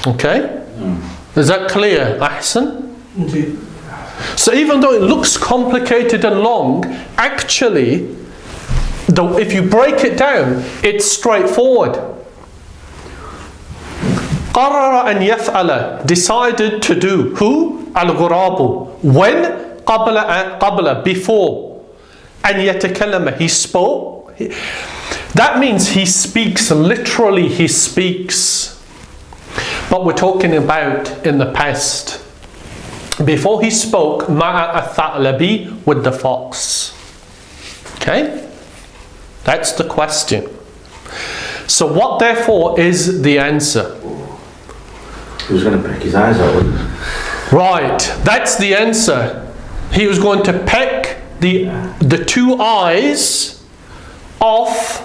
Okay? Is that clear, Ahsan? Indeed. So even though it looks complicated and long, actually, if you break it down, it's straightforward. قرر أن يفعل, decided to do. Who? الغراب. When? قبل, before. أن يتكلم, he spoke. That means he speaks, literally he speaks. But we're talking about in the past. Before he spoke, مع الثعلب, with the fox. Okay? That's the question. So what therefore is the answer? He was going to pick his eyes out, wasn't he? Right, that's the answer. He was going to peck the two eyes off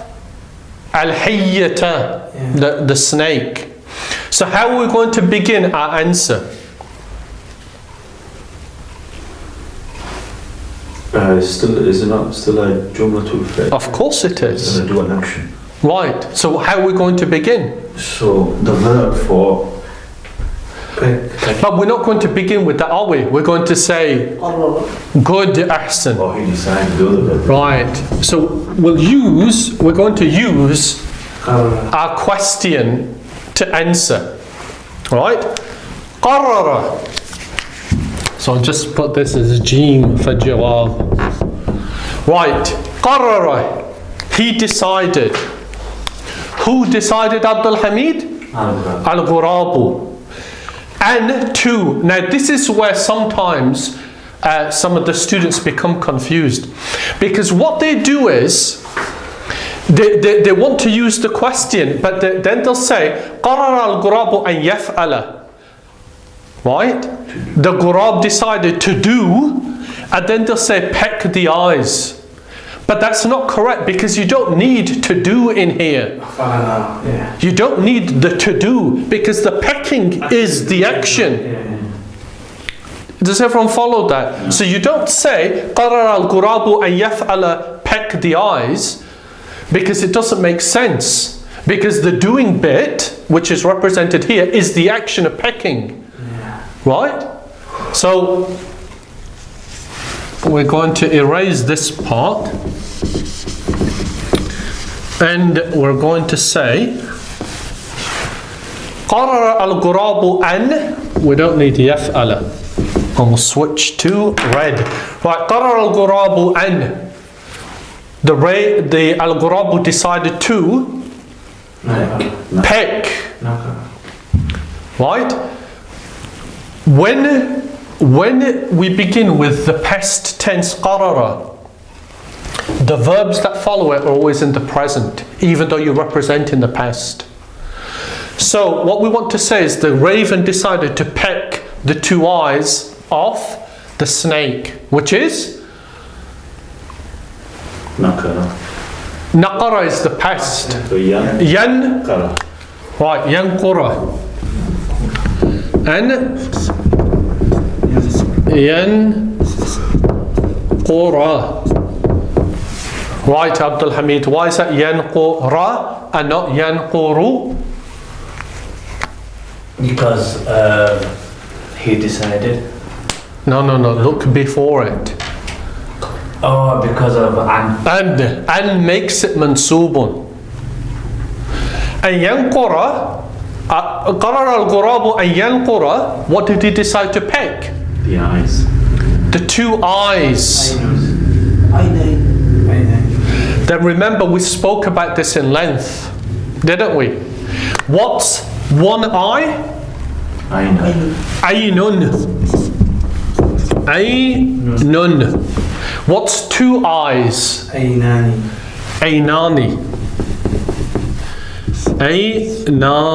al-hayyata, the snake. So how are we going to begin our answer? Is it not still a jumla to fit? Of course it is. Going to do an action. Right, so how are we going to begin? So the verb for pick. But we're not going to begin with that, are we? We're going to say, good, Ahsan. Or he decided to do the verb. Right, so we're going to use our question to answer. Right? قرر. So I'll just put this as Jim for jawab. Right, قرر. He decided. Who decided, Abdul Hamid? Al-Ghurabu. And two. Now this is where sometimes some of the students become confused. Because what they do is, they want to use the question, but then they'll say, قرر الغراب أن يفعل. Right? The ghurab decided to do, and then they'll say peck the eyes. But that's not correct, because you don't need to do in here. You don't need the to do, because the pecking is the action. Does everyone follow that? So you don't say قرر الغراب أن يفعل, peck the eyes, because it doesn't make sense. Because the doing bit, which is represented here, is the action of pecking. Right? So we're going to erase this part, and we're going to say قرر الغراب أن, we don't need يفعل, and we'll switch to red. Right, قرر الغراب أن, the al-ghurab decided to peck. Right? When we begin with the past tense qarara, the verbs that follow it are always in the present, even though you represent in the past. So what we want to say is the raven decided to peck the two eyes off the snake, which is? Naqara. Naqara is the past. Yan. Right, yanqura. And yanqura. Right, Abdul Hamid. Why is that yanqura and not yanquru? Because he decided. No. Look before it. Oh, because of an. And makes it mansubun. And yanqura. قرر الغراب أن ينقر. What did he decide to peck? The eyes. The two eyes. Then remember, we spoke about this in length, didn't we? What's one eye? Aynun. Aynun. What's two eyes? Aynani. Aynani. Aynani.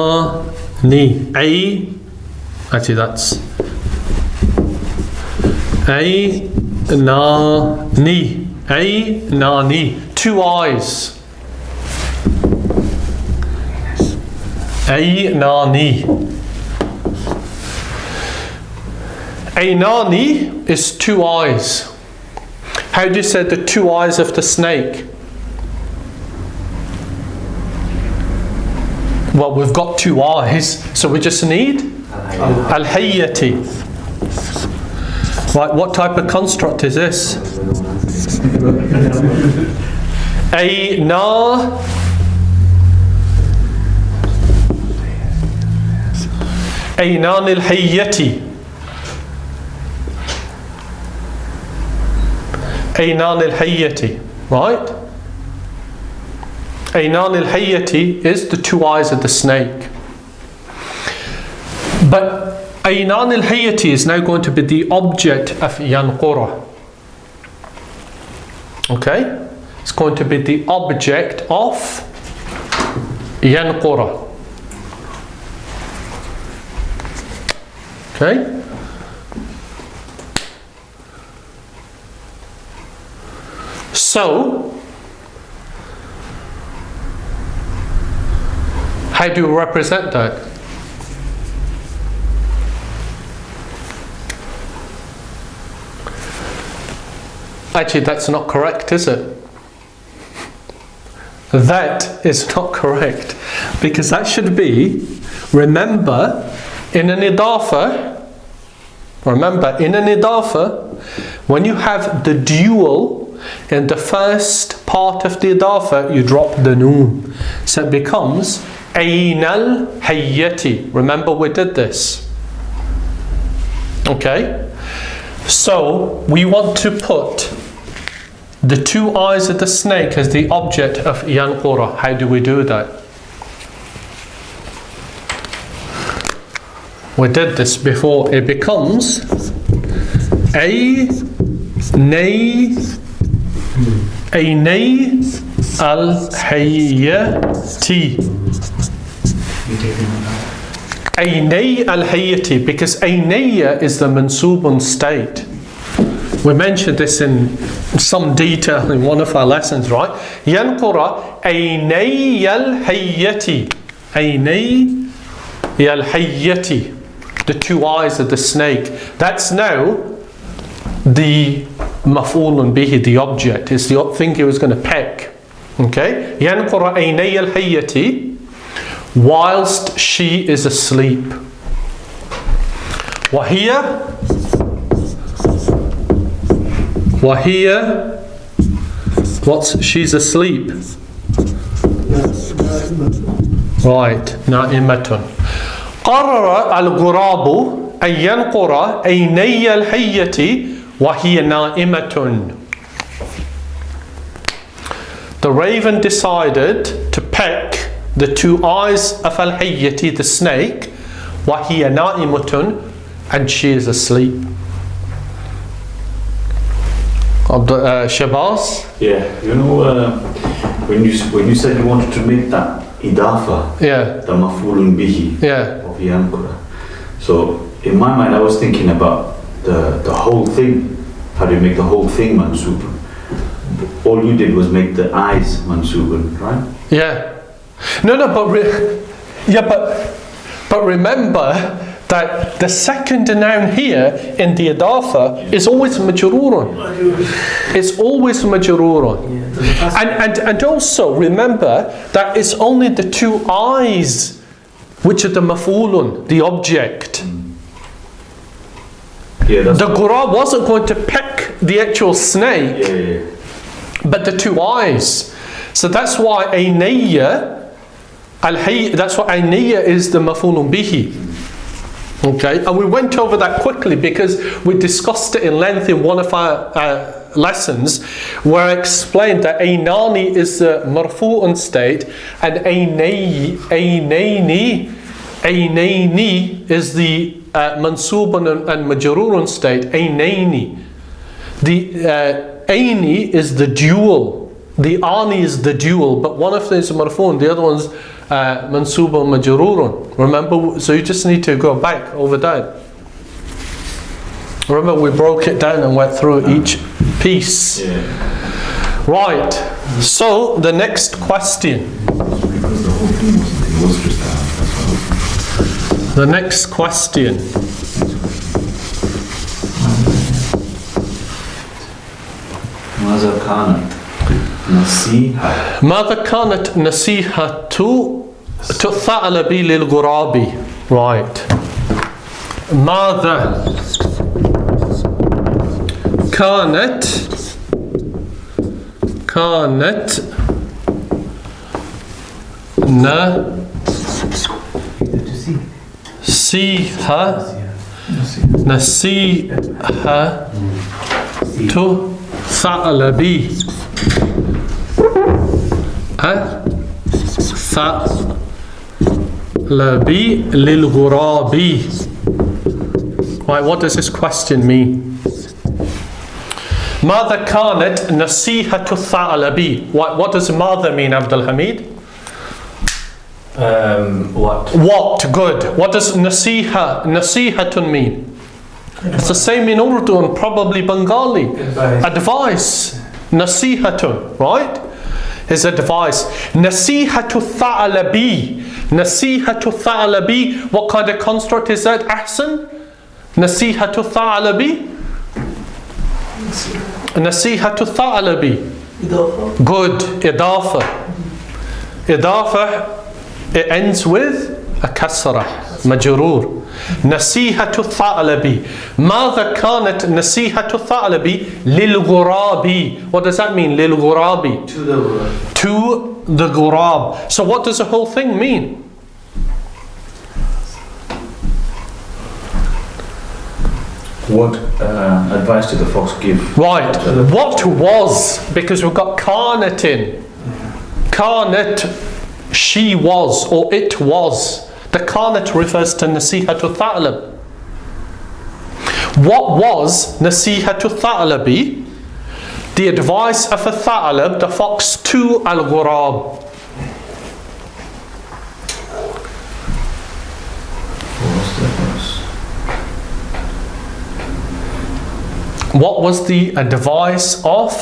Actually, that's Aynani. Aynani. Two eyes. Aynani. Aynani is two eyes. How do you say the two eyes of the snake? Well, we've got two eyes, so we just need al-hayyati. Right, what type of construct is this? Aynan al-hayyati. Aynan al-hayyati, right? Aynan al-hayyati is the two eyes of the snake. But Aynan al-hayyati is now going to be the object of yanqura. Okay? It's going to be the object of yanqura. Okay? So, how do you represent that? Actually, that's not correct, is it? That is not correct. Because that should be, remember, in an idafa, when you have the dual in the first part of the idafa, you drop the noon. So it becomes Aynal Hayyati. Remember we did this. Okay? So we want to put the two eyes of the snake as the object of yanqura. How do we do that? We did this before. It becomes Aynay al-hayyati. Aynay al-hayyati, because aynaya is the mansubun state. We mentioned this in some detail in one of our lessons, right? Yanqura aynay al-hayyati. Aynay al-hayyati. The two eyes of the snake. That's now the maf'ulun bihi, the object. It's the thing he was going to peck. Okay? Yanqura aynay al-hayyati, whilst she is asleep. Wahiya, she's asleep. Right, na'imatun. Qarara al-ghurabu an yanqura aynay al-hayyati wa hiya na'imatun. The raven decided to peck the two eyes of al-hayyati, the snake, wa hiya na'imatun, and she is asleep. Shabazz? Yeah, you know, when you said you wanted to make that idafa, the maf'ulun bihi of yanqura. So in my mind, I was thinking about the whole thing. How do you make the whole thing mansub? All you did was make the eyes mansubun, right? Yeah. No, but remember that the second noun here in the idafa is always majrurun. It's always majrurun. And also remember that it's only the two eyes which are the maf'ulun, the object. The ghurab wasn't going to peck the actual snake, but the two eyes. So that's why aynaya is the maf'ulun bihi. Okay, and we went over that quickly because we discussed it in length in one of our lessons, where I explained that aynani is the marfu'un state and aynayni is the mansubun and majrurun state. Aynayni, the ayni is the dual, the ani is the dual, but one of them is marfu'un, the other one's mansubun majrurun. Remember, so you just need to go back over that. Remember, we broke it down and went through each piece. Right, so the next question. The next question. ماذا كانت نصيحة الثعلب للغراب. Right. ماذا كانت نسيها ثعلبي ثعلبي للغراب. Right, what does this question mean? ماذا كانت نصيحة الثعلبي? What does ماذا mean, Abdul Hamid? What? What? Good. What does nasihatun mean? It's the same in Urdu and probably Bengali. Advice. Nasihatun, right? Is advice. Nasihatu tha'alabi. Nasihatu tha'alabi. What kind of construct is that? Ahsan? Nasihatu tha'alabi. Nasihatu tha'alabi. Good. Idafa. Idafa, it ends with a kasrah. Majroor. نصيحة الثعلب. ماذا كانت نصيحة الثعلب للغراب? What does that mean? للغراب. To the ghurab. So what does the whole thing mean? What advice did the fox give? Right. What was? Because we've got kanat in. Kanat, she was, or it was. The kanat refers to nasihatu tha'lab. What was nasihatu tha'labi? The advice of a tha'lab, the fox, to al-ghurab. What was the advice of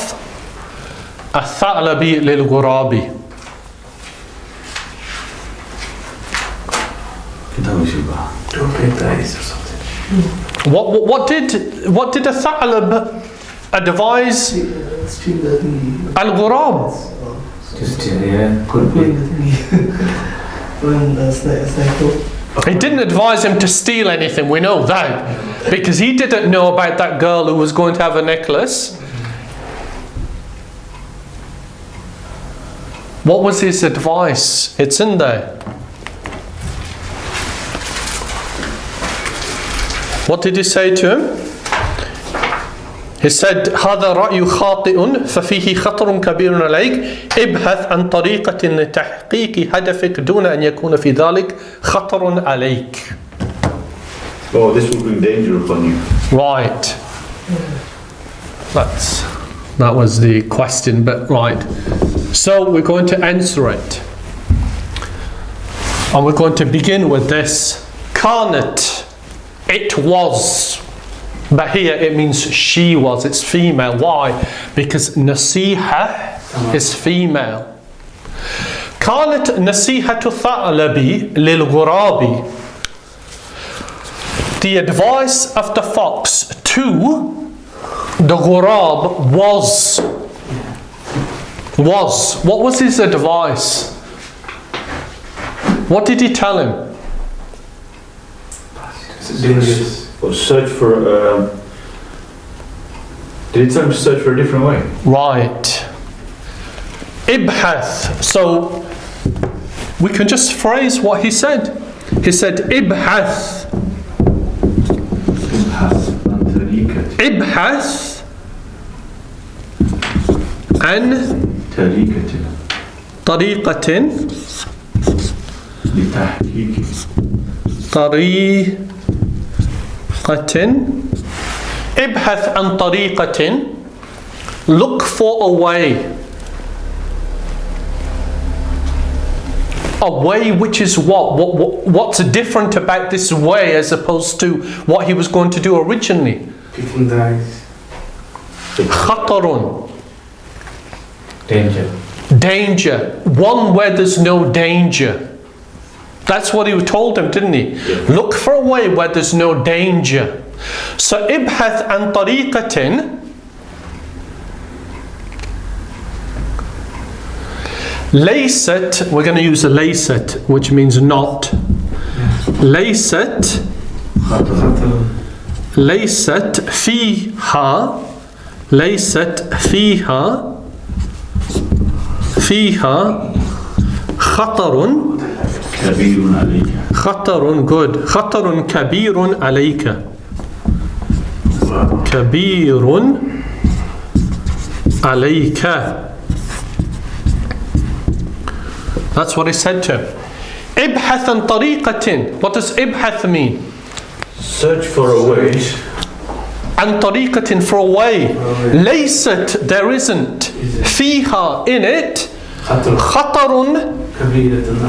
a tha'labi lil-ghurabi? Don't break the ice or something. What did a tha'lab advise al-ghurab? Just could be. He didn't advise him to steal anything, we know that, because he didn't know about that girl who was going to have a necklace. What was his advice? It's in there. What did he say to him? He said, هذا رأي خاطئ ففيه خطر كبير عليك ابحث عن طريقة لتحقيق هدفك دون أن يكون في ذلك خطر عليك. Oh, this will bring danger upon you. Right. That was the question, but right. So we're going to answer it. And we're going to begin with this. Kanat. It was. But here it means she was. It's female. Why? Because nasiha is female. كانت نصيحة الثعلب للغراب. The advice of the fox to the ghurab was. What was his advice? What did he tell him? Search for. Did it tell him to search for a different way? Right. Ibhath. So we can just phrase what he said. He said, Ibhath. Ibhath an طريقة ابحث عن طريقة. Look for a way. A way which is what's different about this way as opposed to what he was going to do originally? Picking the ice. خطر. Danger. Danger. One where there's no danger. That's what he told him, didn't he? Yeah. Look for a way where there's no danger. So ابحث عن طريقة Laysat, we're going to use a laysat, which means not. Laysat, laysat fiha, laysat fiha, fiha khatarun. كبير عليك. خطر, good. خطر كبير عليك. كبير عليك. That's what he said to him. ابحث عن طريقة. What does ابحث mean? Search for a way. عن طريقة, for a way. ليست, there isn't. فيها, in it. خطر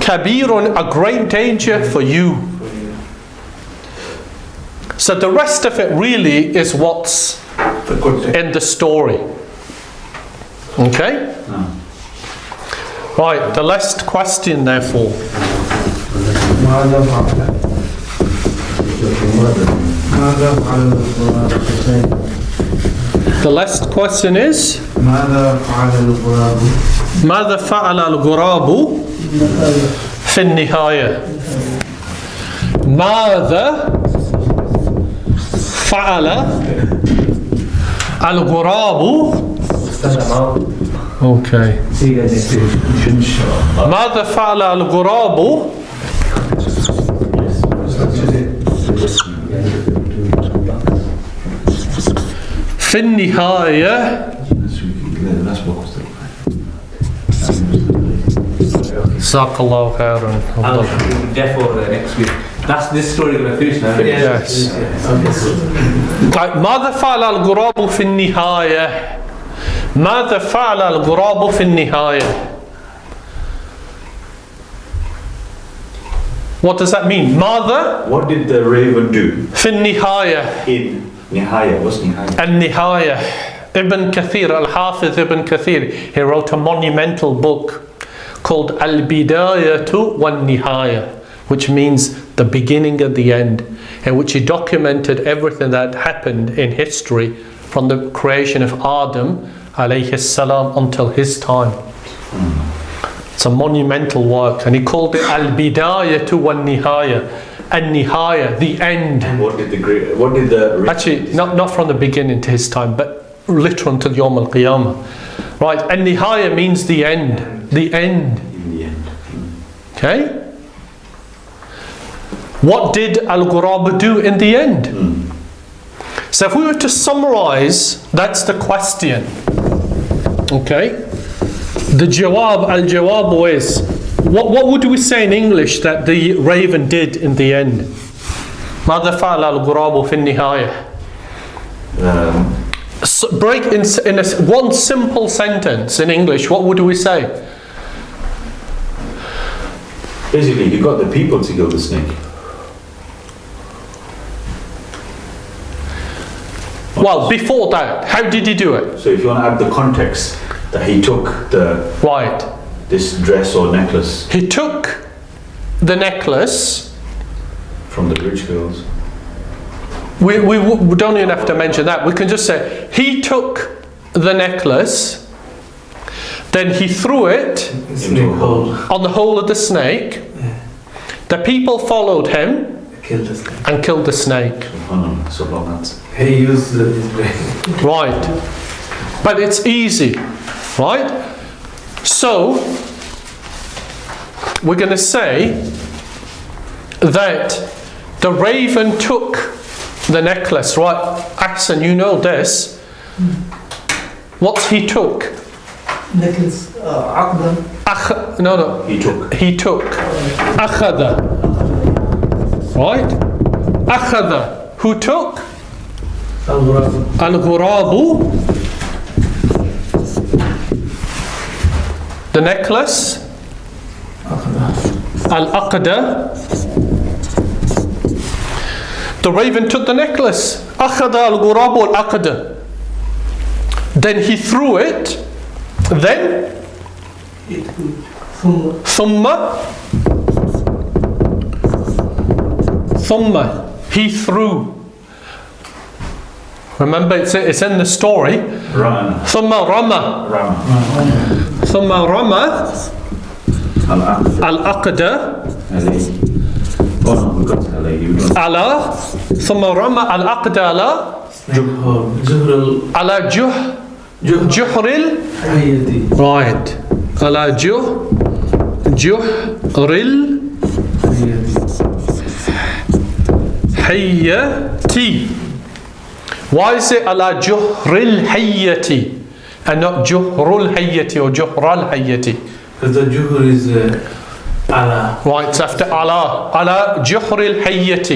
كبير, a great danger for you. So the rest of it really is what's in the story. Okay? Right, the last question therefore. The last question is ماذا فعل الغراب في النهاية. ماذا فعل الغراب. Okay. ماذا فعل الغراب في النهاية. جزاك الله خيرا. Therefore, next week. That's this story going to finish now. Yes. ماذا فعل الغراب في النهاية. ماذا فعل الغراب في النهاية. What does that mean? ماذا. What did the raven do? في النهاية. In Nihaya. What's Nihaya? النهاية. Ibn Kathir, Al-Hafiz Ibn Kathir, he wrote a monumental book called Al-Bidayatu wan-Nihaya, which means the beginning and the end, in which he documented everything that happened in history from the creation of Adam alayhi salam until his time. It's a monumental work, and he called it Al-Bidayatu wan-Nihaya, An-Nihaya, the end. What did the Actually, not from the beginning to his time, but literal until Yawm al-Qiyamah. Right, An-Nihaya means the end. The end. In the end. Okay? What did Al-Ghurab do in the end? So if we were to summarize, that's the question. Okay? The jawab, al-jawab is, what would we say in English that the raven did in the end? ماذا فعل الغراب في النهاية. So break in one simple sentence in English, what would we say? Basically, he got the people to kill the snake. Well, before that, how did he do it? So if you want to add the context, that he took this dress or necklace. He took the necklace from the rich girls. We don't even have to mention that. We can just say, he took the necklace, then he threw it on the hole of the snake. The people followed him and killed the snake. He used his brain. Right. But it's easy. Right? So, we're going to say that the raven took the necklace, right? Ahsan, you know this. What he took? Necklace, No. He took. Akhada. Right? Akhada. Who took? Al-Ghurabu. The necklace. Al-Aqda. The raven took the necklace. Akhada al-Ghurabu al-Aqda. Then he threw it. Then Thumma he threw. Remember, it's in the story. Thumma rama. Thumma rama. Al-aqda. Oh no, we got alayhi. You don't. Ala. ثم رمى العقد على على جحر right. على جحر الحية. Why is it على جحر الحية and not جحر الحية or جحر الحية? Because the juhur is ala. Right, it's after على جحر الحية.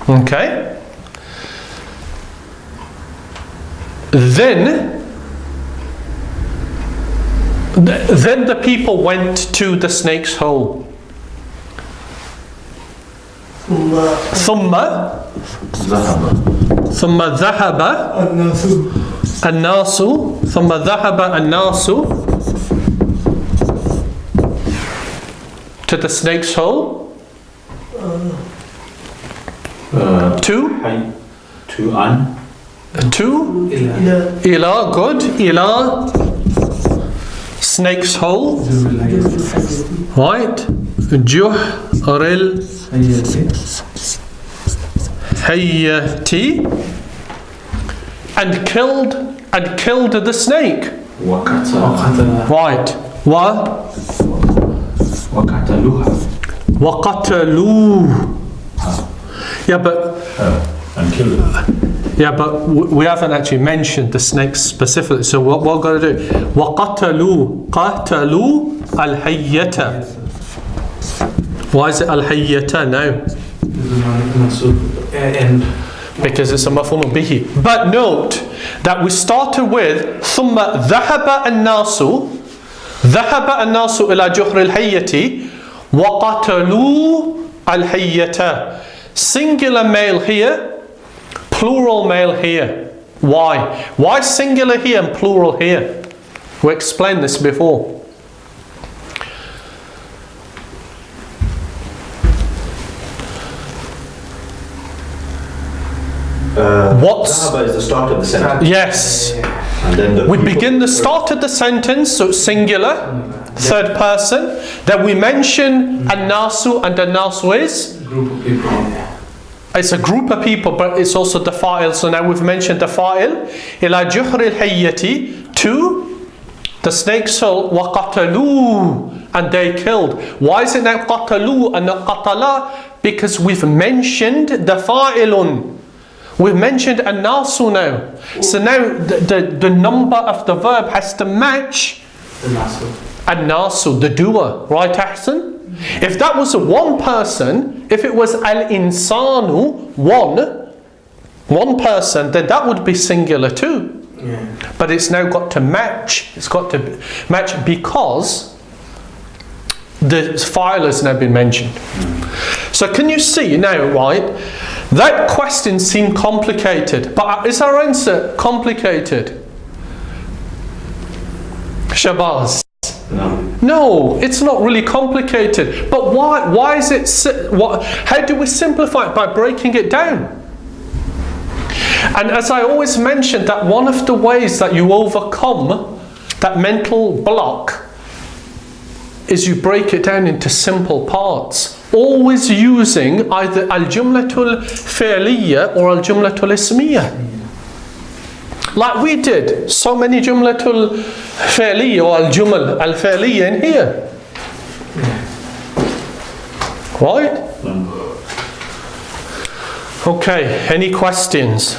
Okay. Then the people went to the snake's hole. ثم ذهب الناس ثم ذهب الناس to the snake's hole to إلى good إلى snake's hole right جحر الحية and killed the snake. Right. وقتلوه. Yeah, but and killed it. Yeah, but we haven't actually mentioned the snakes specifically. So what we're going to do? وقتلوا الحية. Why is it الحية now? Because it's a مفعول به. But note that we started with ثم ذهب الناس إلى جحر الحية وقتلوا الحية. Singular male here, plural male here. Why? Why singular here and plural here? We explained this before. Dhahaba is the start of the sentence. Yes. And then we begin the start of the sentence, so singular, third person. Then we mention an-nasu, and an-nasu is? Group of people. It's a group of people, but it's also the fa'il. So now we've mentioned the fa'il. إِلَى جُحْرِ الْحَيَّةِ to the snake's hole. وَقَتَلُوا and they killed. Why is it now قَتَلُوا and not قَتَلَا? Because we've mentioned the fa'ilun. We've mentioned an-nasu now. So now the number of the verb has to match an-nasu, the doer. Right, Ahsan? If that was one person, if it was al-insanu, one person, then that would be singular too. Yeah. But it's now got to match. It's got to match because the file has now been mentioned. So can you see now, right? That question seemed complicated, but is our answer complicated? Shabazz? No, it's not really complicated. But why is it? How do we simplify it? By breaking it down. And as I always mention, that one of the ways that you overcome that mental block is you break it down into simple parts. Always using either al-jumlatul fi'liyya or al-jumlatul ismiyya. Like we did, so many jumlatul fi'liyya or al-jumal al-fi'liyya in here. Right? Okay, any questions?